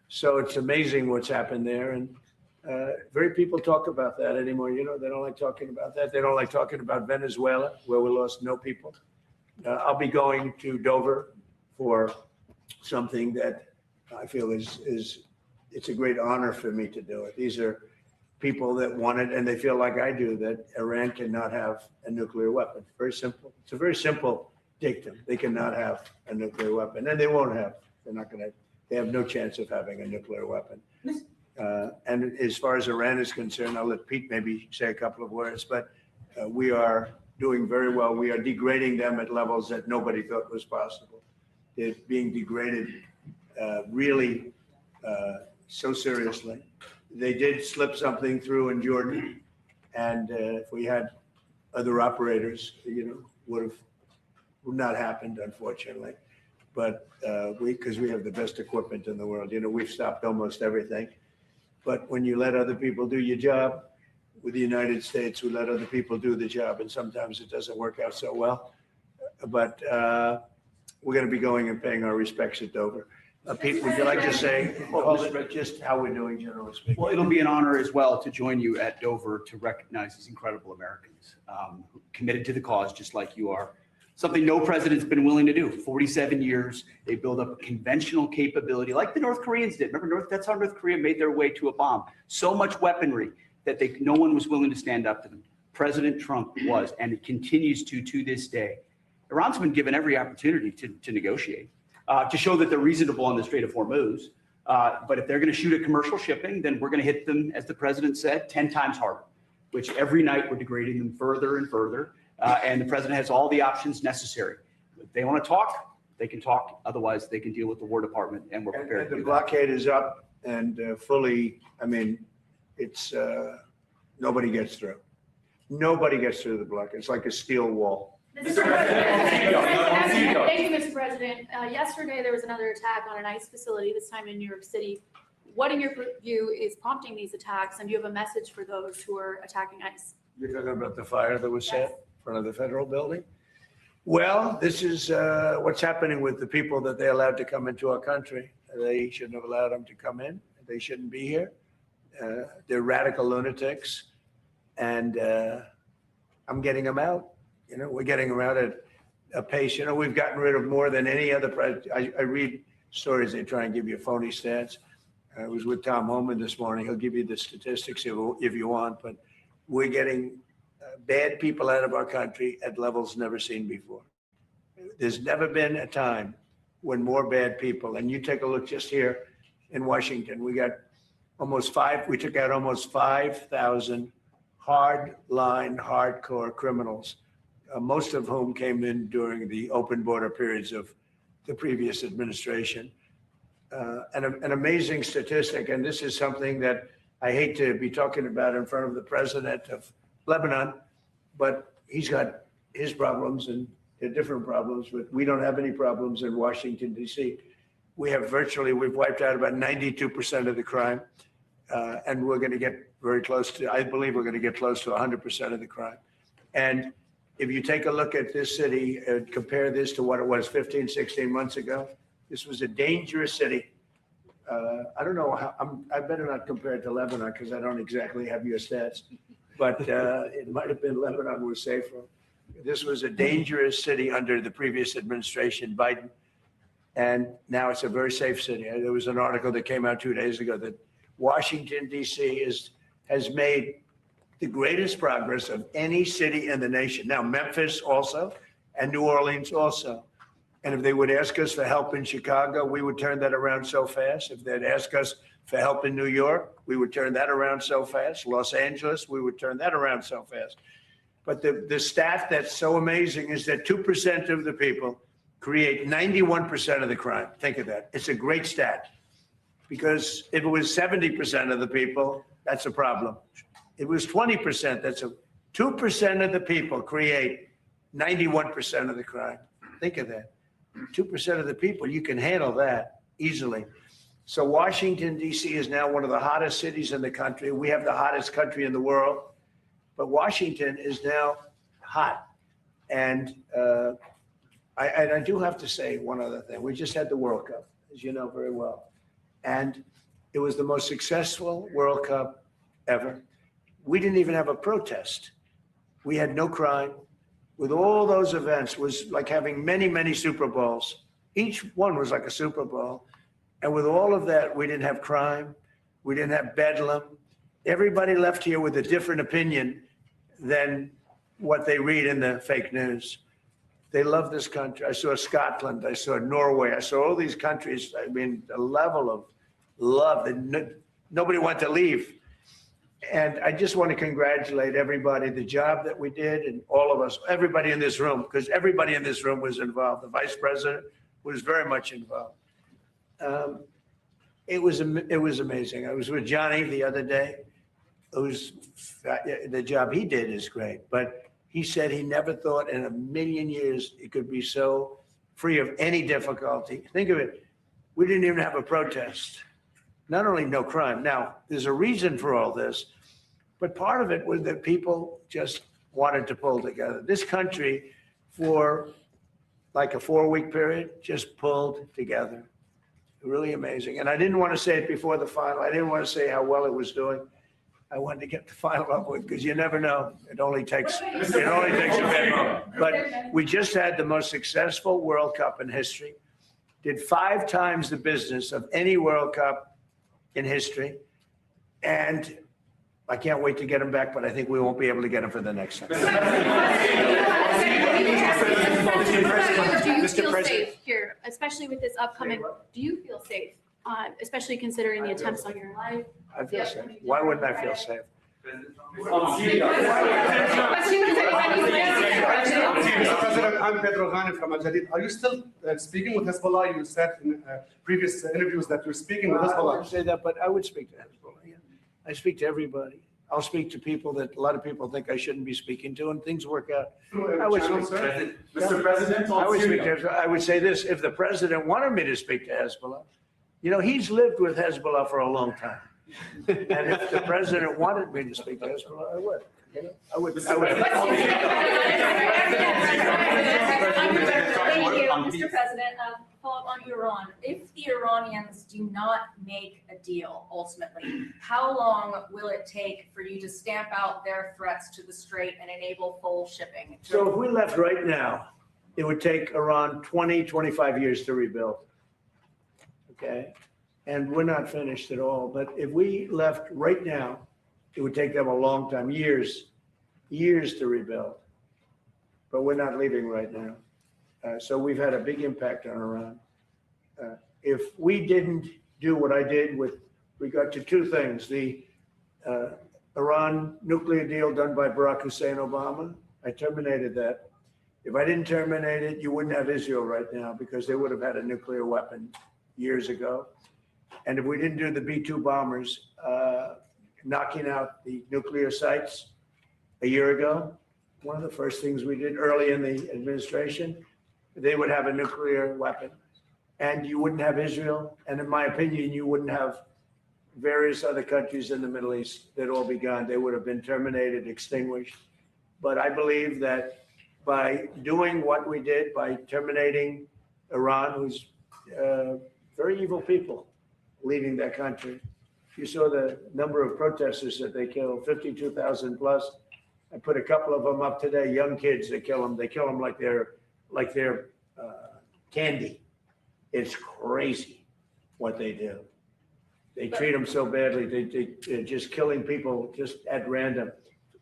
So it's amazing what's happened there. And very people talk about that anymore. You know, they don't like talking about that. They don't like talking about Venezuela, where we lost no people. I'll be going to Dover for something that I feel is it's a great honor for me to do it. These are people that want it, and they feel like I do, that Iran cannot have a nuclear weapon. Very simple. It's a very simple dictum. They cannot have a nuclear weapon, and they won't have. They're not going to. They have no chance of having a nuclear weapon. And as far as Iran is concerned, I'll let Pete maybe say a couple of words, but we are doing very well. We are degrading them at levels that nobody thought was possible. They're being degraded really so seriously. They did slip something through in Jordan, and if we had other operators, you know, would not happened, unfortunately. But because we have the best equipment in the world, you know, we've stopped almost everything. But when you let other people do your job, with the United States, we let other people do the job, and sometimes it doesn't work out so well. But we're going to be going and paying our respects at Dover. Pete, would you like to say just how we're doing, generally speaking? Well, it'll be an honor as well to join you at Dover to recognize these incredible Americans who committed to the cause just like you are. Something no president's been willing to do. 47 years, they build up a conventional capability like the North Koreans did. Remember, that's how North Korea made their way to a bomb. So much weaponry that no one was willing to stand up to them. President Trump was, and it continues to this day. Iran's been given every opportunity to negotiate, to show that they're reasonable on the Strait of Hormuz. But if they're going to shoot at commercial shipping, then we're going to hit them, as the president said, 10 times harder, which every night we're degrading them further and further. And the president has all the options necessary. If they want to talk, they can talk. Otherwise, they can deal with the War Department, and we're prepared to do that. The blockade is up and fully, I mean, it's, nobody gets through. Nobody gets through the blockade. It's like a steel wall. Thank you, Mr. President. Yesterday, there was another attack on an ICE facility, this time in New York City. What, in your view, is prompting these attacks, and do you have a message for those who are attacking ICE? You're talking about the fire that was set in front of the federal building? Well, this is what's happening with the people that they allowed to come into our country. They shouldn't have allowed them to come in. They shouldn't be here. They're radical lunatics, and I'm getting them out. You know, we're getting them out at a pace. You know, we've gotten rid of more than any other president. I read stories. They try and give you phony stats. I was with Tom Homan this morning. He'll give you the statistics if you want, but we're getting bad people out of our country at levels never seen before. There's never been a time when more bad people, and you take a look just here in Washington, we took out almost 5,000 hard-line, hardcore criminals, most of whom came in during the open border periods of the previous administration. An amazing statistic, and this is something that I hate to be talking about in front of the president of Lebanon, but he's got his problems and they're different problems, but we don't have any problems in Washington, D.C. We've wiped out about 92% of the crime, and we're going to get very close to, I believe we're going to get close to 100% of the crime. And if you take a look at this city and compare this to what it was 15, 16 months ago, this was a dangerous city. I don't know how, I better not compare it to Lebanon because I don't exactly have your stats, but it might have been Lebanon was safer. This was a dangerous city under the previous administration, Biden, and now it's a very safe city. There was an article that came out 2 days ago that Washington, D.C. has made the greatest progress of any city in the nation. Now, Memphis also, and New Orleans also. And if they would ask us for help in Chicago, we would turn that around so fast. If they'd ask us for help in New York, we would turn that around so fast. Los Angeles, we would turn that around so fast. But the stat that's so amazing is that 2% of the people create 91% of the crime. Think of that. It's a great stat. Because if it was 70% of the people, that's a problem. It was 20%, 2% of the people create 91% of the crime. Think of that. 2% of the people, you can handle that easily. So Washington, D.C. is now one of the hottest cities in the country. We have the hottest country in the world, but Washington is now hot. And I do have to say one other thing. We just had the World Cup, as you know very well. And it was the most successful World Cup ever. We didn't even have a protest. We had no crime. With all those events, was like having many, many Super Bowls. Each one was like a Super Bowl. And with all of that, we didn't have crime. We didn't have bedlam. Everybody left here with a different opinion than what they read in the fake news. They love this country. I saw Scotland. I saw Norway. I saw all these countries. I mean, the level of love that nobody wanted to leave. And I just want to congratulate everybody, the job that we did, and all of us, everybody in this room, because everybody in this room was involved. The vice president was very much involved. It was amazing. I was with Johnny the other day. The job he did is great, but he said he never thought in a million years it could be so free of any difficulty. Think of it. We didn't even have a protest. Not only no crime. Now, there's a reason for all this, but part of it was that people just wanted to pull together. This country, for like a 4-week period, just pulled together. Really amazing. And I didn't want to say it before the final. I didn't want to say how well it was doing. I wanted to get the final up with, because you never know. It only takes a bad moment. But we just had the most successful World Cup in history. Did 5 times the business of any World Cup in history. And I can't wait to get him back, but I think we won't be able to get him for the next time. Do you feel safe here, especially with this upcoming, do you feel safe, especially considering the attempts on your life? I feel safe. Why wouldn't I feel safe? Mr. President, I'm Pedro Ghani from Al Jadid. Are you still speaking with Hezbollah? You said in previous interviews that you're speaking with I Hezbollah. wouldn't say that, but I would speak to Hezbollah. Yeah. I speak to everybody. I'll speak to people that a lot of people think I shouldn't be speaking to, and things work out. I would speak, Mr. President, I would speak to, I would say this: if the president wanted me to speak to Hezbollah, he's lived with Hezbollah for a long time. And if the president wanted me to speak to Hezbollah, I would. I would. Thank you, Mr. President. Follow up on Iran. If the Iranians do not make a deal ultimately, how long will it take for you to stamp out their threats to the Strait and enable full shipping? So if we left right now, it would take Iran 20, 25 years to rebuild. Okay? And we're not finished at all. But if we left right now, it would take them a long time, years to rebuild. But we're not leaving right now. So we've had a big impact on Iran. If we didn't do what I did with regard to 2 things, the Iran nuclear deal done by Barack Hussein Obama, I terminated that. If I didn't terminate it, you wouldn't have Israel right now, because they would have had a nuclear weapon years ago. And if we didn't do the B-2 bombers, knocking out the nuclear sites a year ago, one of the first things we did early in the administration, they would have a nuclear weapon, and you wouldn't have Israel. And in my opinion, you wouldn't have various other countries in the Middle East. They'd all be gone. They would have been terminated, extinguished. But I believe that by doing what we did, by terminating Iran, who's very evil people leaving that country. You saw the number of protesters that they killed, 52,000 plus. I put a couple of them up today, young kids that kill them. They kill them like they're candy. It's crazy what they do. They treat them so badly. They're just killing people just at random.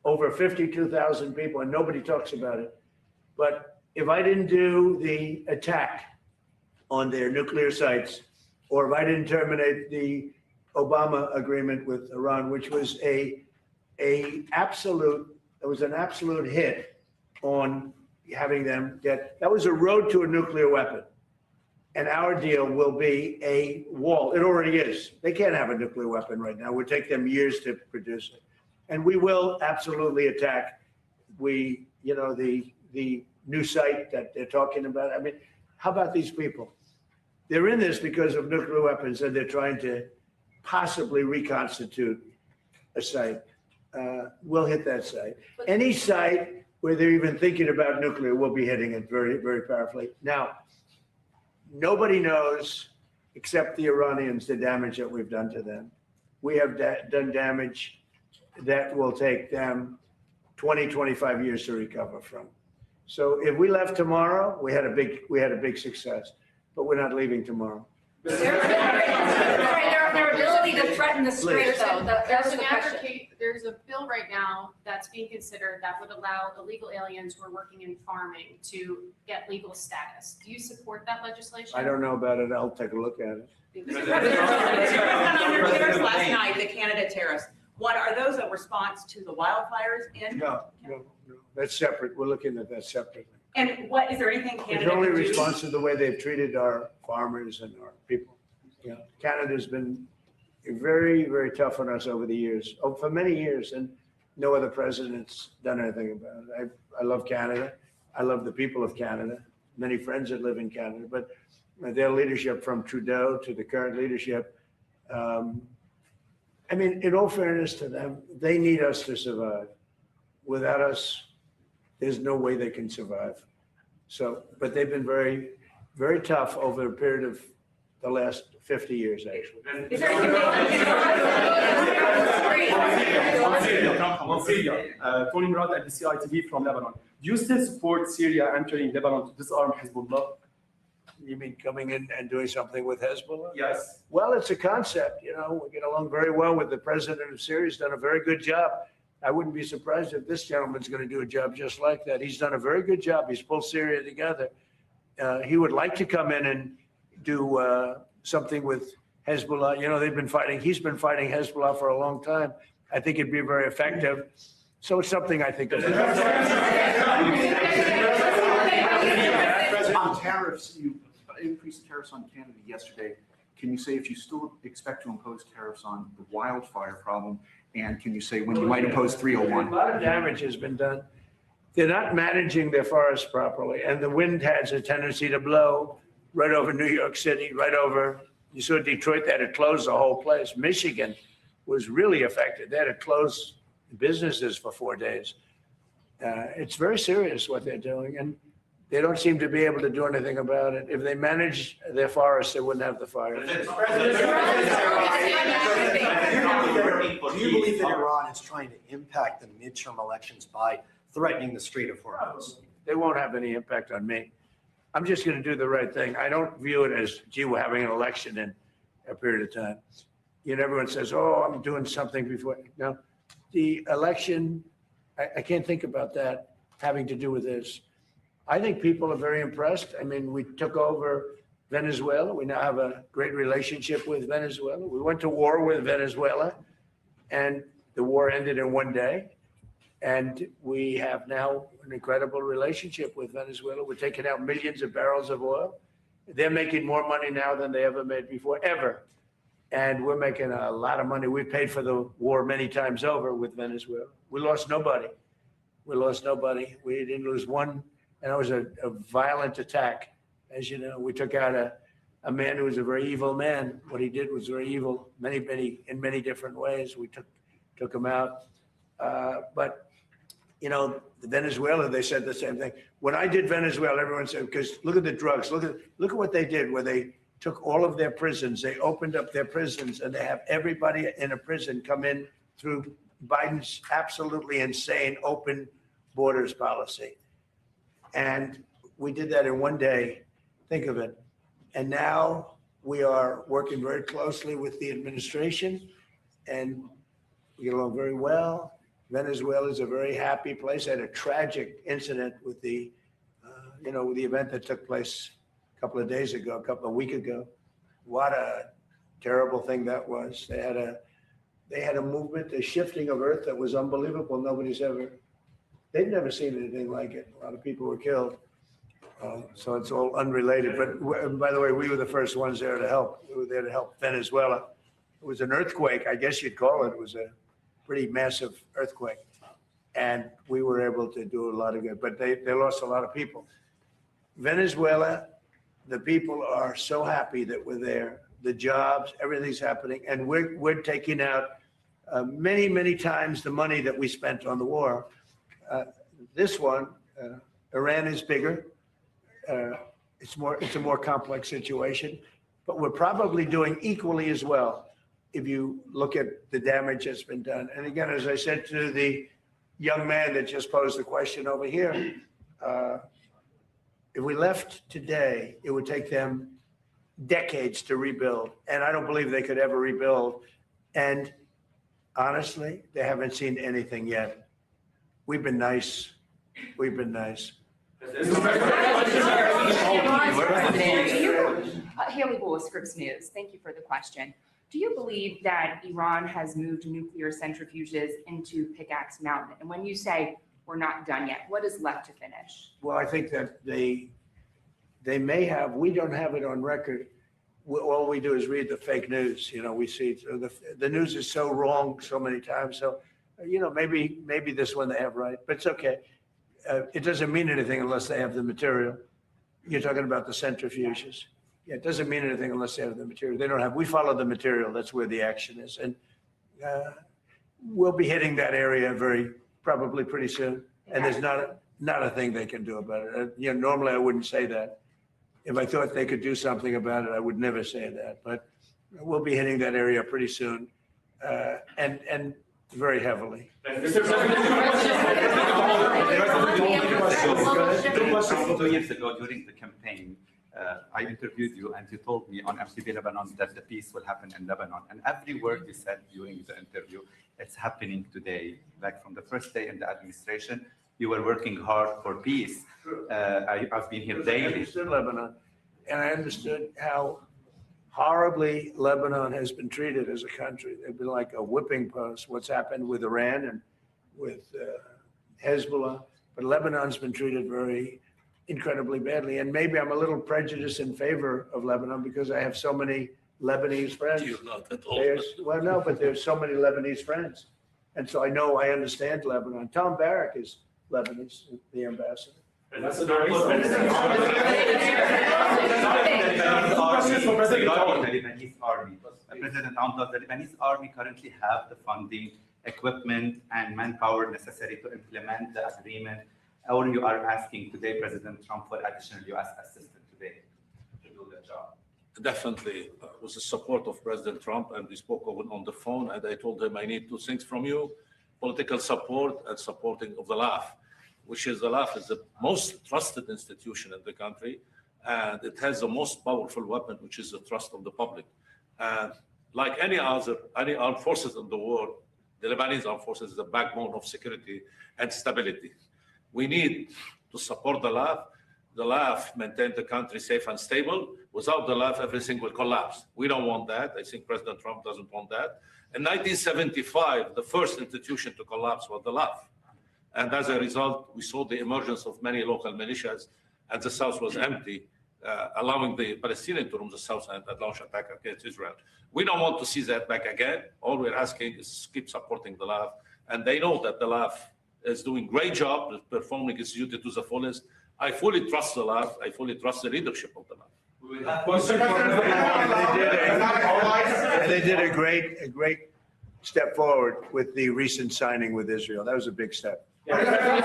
Over 52,000 people, and nobody talks about it. But if I didn't do the attack on their nuclear sites, or if I didn't terminate the Obama agreement with Iran, which was an absolute hit on having them get, that was a road to a nuclear weapon. And our deal will be a wall. It already is. They can't have a nuclear weapon right now. It would take them years to produce it. And we will absolutely attack the new site that they're talking about. I mean, how about these people? They're in this because of nuclear weapons, and they're trying to possibly reconstitute a site. We'll hit that site. Any site where they're even thinking about nuclear, we'll be hitting it very, very powerfully. Now, nobody knows except the Iranians, the damage that we've done to them. We have done damage that will take them 20, 25 years to recover from. So if we left tomorrow, we had a big success, but we're not leaving tomorrow. Their ability to threaten the strait, though, that's There's the an question. there's a bill right now that's being considered that would allow illegal aliens who are working in farming to get legal status. Do you support that legislation? I don't know about it. I'll take a look at it. Mr. President, on your tariffs last night, the Canada tariffs, what, are those a response to the wildfires in? No. That's separate. We're looking at that separately. And what, is there anything It's Canada only can do? response to the way they've treated our farmers and our people. Yeah, Canada's been very, very tough on us over the years, for many years, and no other president's done anything about it. I love Canada. I love the people of Canada. Many friends that live in Canada, but their leadership from Trudeau to the current leadership, I mean, in all fairness to them, they need us to survive. Without us, there's no way they can survive. So, but they've been very, very tough over a period of the last 50 years, actually. Is there anything? Tony Murad at the CITV from Lebanon. Do you still support Syria entering Lebanon to disarm Hezbollah? You mean coming in and doing something with Hezbollah? Yes. Well, it's a concept, you know, we get along very well with the president of Syria. He's done a very good job. I wouldn't be surprised if this gentleman's going to do a job just like that. He's done a very good job. He's pulled Syria together. He would like to come in and do something with Hezbollah. You know, they've been fighting. He's been fighting Hezbollah for a long time. I think it'd be very effective. So it's something I think. On tariffs, you increased tariffs on Canada yesterday. Can you say if you still expect to impose tariffs on the wildfire problem? And can you say when you might impose 301? A lot of damage has been done. They're not managing their forests properly, and the wind has a tendency to blow right over New York City, right over, you saw Detroit, they had to close the whole place. Michigan was really affected. They had to close businesses for 4 days. It's very serious what they're doing, and they don't seem to be able to do anything about it. If they managed their forests, they wouldn't have the fires. Do you believe that Iran is trying to impact the midterm elections by threatening the Strait of Hormuz? They won't have any impact on me. I'm just going to do the right thing. I don't view it as, gee, we're having an election in a period of time. You know, everyone says, oh, I'm doing something before. No, the election, I can't think about that having to do with this. I think people are very impressed. I mean, we took over Venezuela. We now have a great relationship with Venezuela. We went to war with Venezuela, and the war ended in 1 day. And we have now an incredible relationship with Venezuela. We're taking out millions of barrels of oil. They're making more money now than they ever made before, ever. And we're making a lot of money. We paid for the war many times over with Venezuela. We lost nobody. We lost nobody. We didn't lose one. And it was a violent attack. As you know, we took out a man who was a very evil man. What he did was very evil, in many different ways. We took him out. But, you know, Venezuela, they said the same thing. When I did Venezuela, everyone said, because look at the drugs. Look at what they did, where they took all of their prisons. They opened up their prisons, and they have everybody in a prison come in through Biden's absolutely insane open borders policy. And we did that in 1 day. Think of it. And now we are working very closely with the administration, and we get along very well. Venezuela is a very happy place. I had a tragic incident with the, with the event that took place a week ago. What a terrible thing that was. They had a movement, a shifting of earth that was unbelievable. They've never seen anything like it. A lot of people were killed. So it's all unrelated. But by the way, we were the first ones there to help. We were there to help Venezuela. It was an earthquake, I guess you'd call it. It was a pretty massive earthquake. And we were able to do a lot of good, but they lost a lot of people. Venezuela, the people are so happy that we're there. The jobs, everything's happening. And we're taking out many, many times the money that we spent on the war. This one, Iran is bigger. It's a more complex situation. but we're probably doing equally as well if you look at the damage that's been done. And again, as I said to the young man that just posed the question over here, if we left today, it would take them decades to rebuild. And I don't believe they could ever rebuild. And honestly, they haven't seen anything yet. We've been nice. We've been nice. Haley Bull, Scripps News. Thank you for the question. Do you believe that Iran has moved nuclear centrifuges into Pickaxe Mountain? And when you say we're not done yet, what is left to finish? Well, I think that they may have, we don't have it on record. All we do is read the fake news. You know, we see the news is so wrong so many times. So, you know, maybe this one they have right, but it's okay. It doesn't mean anything unless they have the material. You're talking about the centrifuges. Yeah, it doesn't mean anything unless they have the material. They don't have, we follow the material. That's where the action is. And we'll be hitting that area probably pretty soon. And there's not a thing they can do about it. You know, normally I wouldn't say that. If I thought they could do something about it, I would never say that. But we'll be hitting that area pretty soon, and very heavily. Two years ago during the campaign, I interviewed you and you told me on MTV Lebanon that the peace will happen in Lebanon. And every word you said during the interview, it's happening today. Like from the first day in the administration, you were working hard for peace. I've been here daily. I understood Lebanon, and I understood how horribly Lebanon has been treated as a country. They've been like a whipping post. What's happened with Iran and with Hezbollah, but Lebanon's been treated very incredibly badly. And maybe I'm a little prejudiced in favor of Lebanon because I have so many Lebanese friends. You're not at all. Well, no, but there's so many Lebanese friends. And so I understand Lebanon. Tom Barrack is Lebanese, the ambassador. The Lebanese army. President Trump, does the Lebanese army currently have the funding, equipment, and manpower necessary to implement the agreement? Or you are asking today President Trump for additional U.S. assistance today to do the job? Definitely, with the support of President Trump, and we spoke on the phone, and I told him I need two things from you: political support and supporting of the LAF, which is the LAF is the most trusted institution in the country, and it has the most powerful weapon, which is the trust of the public. And like any armed forces in the world, the Lebanese armed forces is the backbone of security and stability. We need to support the LAF. The LAF maintain the country safe and stable. Without the LAF, everything will collapse. We don't want that. I think President Trump doesn't want that. In 1975, the first institution to collapse was the LAF. And as a result, we saw the emergence of many local militias, and the South was empty, allowing the Palestinians to roam the South and launch attack against Israel. We don't want to see that back again. All we're asking is keep supporting the LAF. And they know that the LAF is doing a great job, performing its duty to the fullest. I fully trust the LAF. I fully trust the leadership of the LAF. They did a great step forward with the recent signing with Israel. That was a big step. Are you going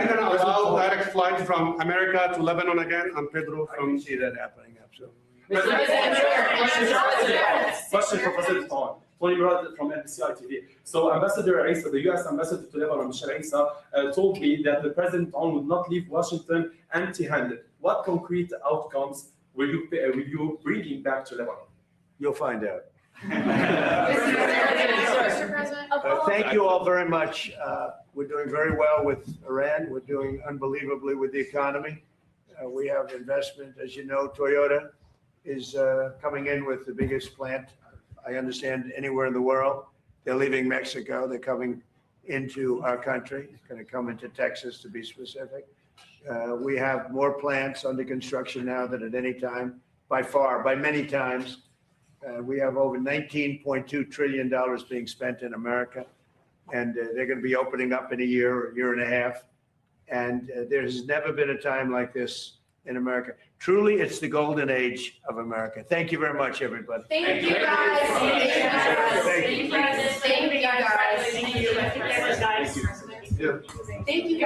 to allow direct flight from America to Lebanon again? I'm Pedro I from. can see that happening, absolutely. Question for President Trump. Tony Murad from NBC TV. So Ambassador Isa, the U.S. Ambassador to Lebanon, Michelle Isa, told me that the President Trump would not leave Washington empty-handed. What concrete outcomes will you bring back to Lebanon? You'll find out. Mr. President, Thank you all very much. We're doing very well with Iran. We're doing unbelievably with the economy. We have investment. As you know, Toyota is coming in with the biggest plant, I understand, anywhere in the world. They're leaving Mexico. They're coming into our country. It's going to come into Texas, to be specific. We have more plants under construction now than at any time, by many times. We have over $19.2 trillion being spent in America, and they're going to be opening up in a year or a year and a half. And there has never been a time like this in America. Truly, it's the golden age of America. Thank you very much, everybody. thank you guys. Thank you guys. Thank you. Thank you guys. Thank you guys. Thank you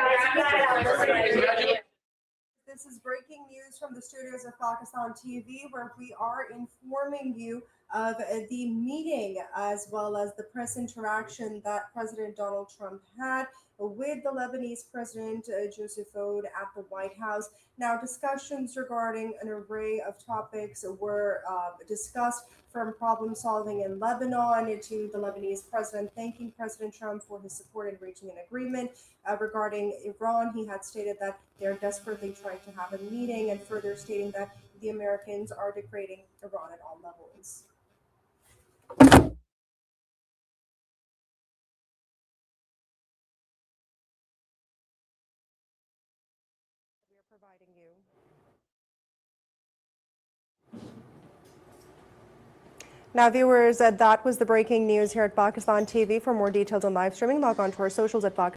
guys. this is breaking news from the studios of Pakistan TV, where we are informing you of the meeting as well as the press interaction that President Donald Trump had with the Lebanese President Joseph Faoud at the White House. Now, discussions regarding an array of topics were discussed, from problem solving in Lebanon to the Lebanese president thanking President Trump for his support in reaching an agreement. Regarding Iran, he had stated that they're desperately trying to have a meeting, and further stating that the Americans are degrading Iran at all levels. We are providing you. Now, viewers, that was the breaking news here at Pakistan TV. For more details on live streaming, log on to our socials at Pakistan.